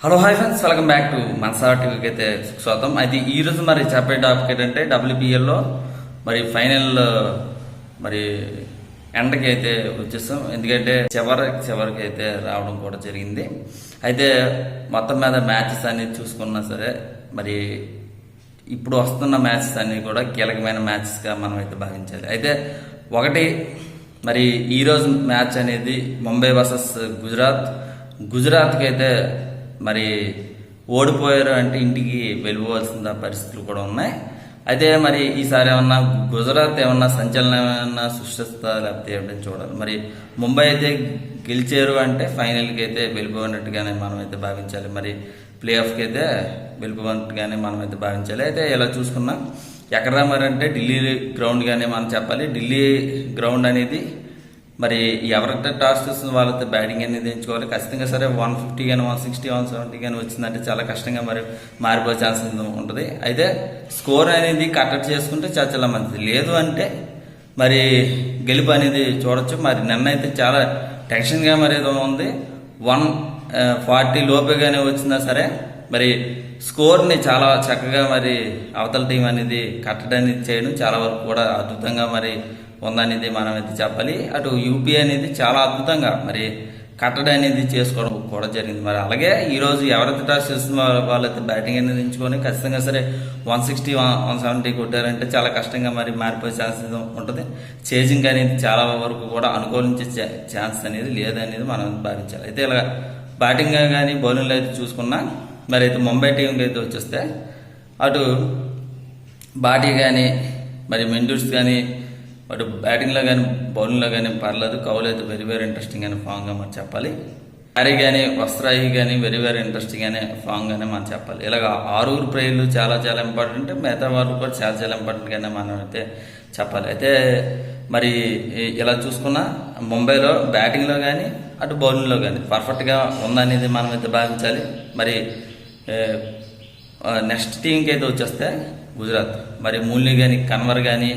Hello hi friends, welcome back to Manasa టీవీకి అయితే స్వాగతం. అయితే ఈరోజు మరి చెప్పే టాపిక్ ఏంటంటే WPLలో మరి ఫైనల్ మరి ఎండకి అయితే వచ్చేస్తాం. ఎందుకంటే చివరికి అయితే రావడం కూడా జరిగింది. అయితే మొత్తం మీద మ్యాచెస్ అనేది చూసుకున్నా సరే మరి ఇప్పుడు వస్తున్న మ్యాచెస్ అన్ని కూడా కీలకమైన మ్యాచెస్గా మనం అయితే భావించాలి. అయితే ఒకటి మరి ఈరోజు మ్యాచ్ అనేది ముంబై వర్సెస్ గుజరాత్కి అయితే మరి ఓడిపోయారు అంటే ఇంటికి వెళ్ళిపోవాల్సిన పరిస్థితులు కూడా ఉన్నాయి. అయితే మరి ఈసారి ఏమన్నా గుజరాత్ ఏమన్నా సంచలనం ఏమన్నా సృష్టిస్తా లేకపోతే ఏమిటని చూడాలి. మరి ముంబై అయితే గెలిచారు అంటే ఫైనల్కి అయితే వెళ్ళిపోయినట్టుగానే మనం అయితే భావించాలి. మరి ప్లే ఆఫ్కి అయితే వెళ్ళిపోయినట్టుగానే మనం అయితే భావించాలి. అయితే ఇలా చూసుకున్నాం ఎక్కడ మరి అంటే ఢిల్లీ గ్రౌండ్ గానే మనం చెప్పాలి. ఢిల్లీ గ్రౌండ్ అనేది మరి ఎవరైతే టాస్ చేస్తున్న వాళ్ళతో బ్యాటింగ్ అనేది ఎంచుకోవాలి. ఖచ్చితంగా సరే 150 కానీ 160 170 కానీ వచ్చిందంటే చాలా కష్టంగా మరి మారిపోయే ఛాన్స్ ఉంటుంది. అయితే స్కోర్ అనేది కట్టడి చేసుకుంటే చాలా మంచిది. లేదు అంటే మరి గెలుపు అనేది చూడొచ్చు. మరి నిన్న అయితే చాలా టెన్షన్గా మరి ఏదో ఉంది. 140 లోపేగానే వచ్చినా సరే మరి స్కోర్ని చాలా చక్కగా మరి అవతల టీం అనేది కట్టడానికి చేయడం చాలా వరకు కూడా అద్భుతంగా మరి ఉందనేది మనం అయితే చెప్పాలి. అటు యూపీ అనేది చాలా అద్భుతంగా మరి కట్టడి అనేది చేసుకోవడం కూడా జరిగింది. మరి అలాగే ఈరోజు ఎవరైతే టాస్ చేస్తున్న వాళ్ళైతే బ్యాటింగ్ అనేది ఎంచుకొని ఖచ్చితంగా సరే 160 170 కొట్టారంటే చాలా కష్టంగా మరి మారిపోయే ఛాన్స్ ఉంటుంది. చేజింగ్ అనేది చాలా వరకు కూడా అనుకూలించే ఛాన్స్ అనేది లేదనేది మనం భావించాలి. అయితే ఇలా బ్యాటింగ్ కానీ బౌలింగ్లో అయితే చూసుకున్నా మరి అయితే ముంబై టీంకి అయితే వచ్చేస్తే అటు బాటీ కానీ మరి మెండూస్ కానీ అటు బ్యాటింగ్లో కానీ బౌలింగ్లో కానీ పర్లేదు. కౌలు అయితే వెరీ ఇంట్రెస్టింగ్ అనే ఫామ్గా మనం చెప్పాలి. హ్యారీ కానీ వస్త్రాయి కానీ వెరీ ఇంట్రెస్టింగ్ అనే ఫామ్గానే మనం చెప్పాలి. ఇలాగ 6 ప్లేయర్లు చాలా ఇంపార్టెంట్. మిగతా వాళ్ళు కూడా చాలా ఇంపార్టెంట్గానే మనం అయితే చెప్పాలి. అయితే మరి ఇలా చూసుకున్నా ముంబైలో బ్యాటింగ్లో కానీ అటు బౌలింగ్లో కానీ పర్ఫెక్ట్గా ఉందనేది మనం అయితే భావించాలి. మరి నెక్స్ట్ టీంకి అయితే వచ్చేస్తే గుజరాత్ మరి మూల్ని కానీ కన్వర్ కానీ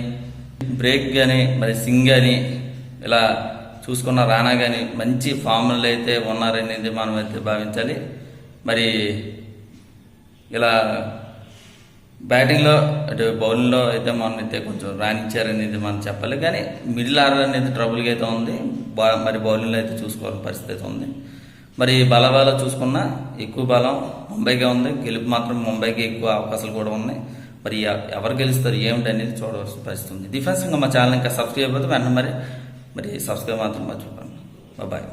బ్రేక్ కానీ మరి సింగ్ కానీ ఇలా చూసుకున్న రానా కానీ మంచి ఫామ్లో అయితే ఉన్నారనేది మనం అయితే భావించాలి. మరి ఇలా బ్యాటింగ్లో అటు బౌలింగ్లో అయితే మనం అయితే కొంచెం రాణించారనేది మనం చెప్పాలి. కానీ మిడిల్ ఆర్డర్ అనేది ట్రబుల్గా అయితే ఉంది. మరి బౌలింగ్లో అయితే చూసుకోవాల్సిన పరిస్థితి ఉంది. మరి బలబాల చూసుకున్నా ఎక్కువ బలం ముంబైగా ఉంది. గెలుపు మాత్రం ముంబైకి ఎక్కువ అవకాశాలు కూడా ఉన్నాయి. మరి ఎవరు గెలుస్తారు ఏమిటి అనేది చూడవలసిన పరిస్థితి ఉంది. డిఫెన్స్గా మా ఛానల్ ఇంకా సబ్స్క్రైబ్ అయిపోతే వెంటనే మరి సబ్స్క్రైబ్ మాత్రం మర్చిపోకండి. బాయ్.